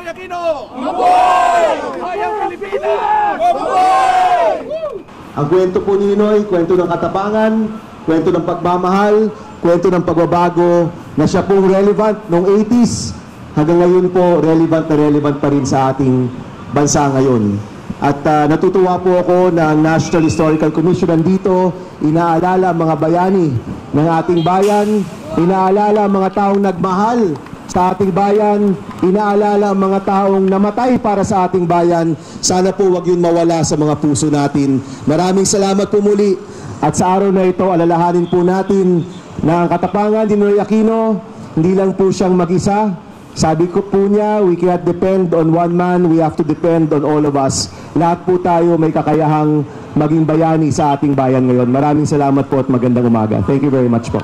Ninoy Aquino! Mabuhay! Bayang Pilipinas! Mabuhay! Ang kwento po ni Ninoy, kwento ng katapangan, kwento ng pagmamahal, kwento ng pagbabago na siya pong relevant noong 80s. Hanggang ngayon po, relevant na relevant pa rin sa ating bansa ngayon. At natutuwa po ako na ang National Historical Commission nandito, inaalala ang mga bayani ng ating bayan, inaalala ang mga taong nagmahal sa ating bayan, inaalala ang mga taong namatay para sa ating bayan. Sana po wag yun mawala sa mga puso natin. Maraming salamat po muli. At sa araw na ito, alalahanin po natin na ang katapangan ni Ninoy Aquino, hindi lang po siyang mag-isa. Sabi ko po niya, we cannot depend on one man, we have to depend on all of us. Lahat po tayo may kakayahang maging bayani sa ating bayan ngayon. Maraming salamat po at magandang umaga. Thank you very much po.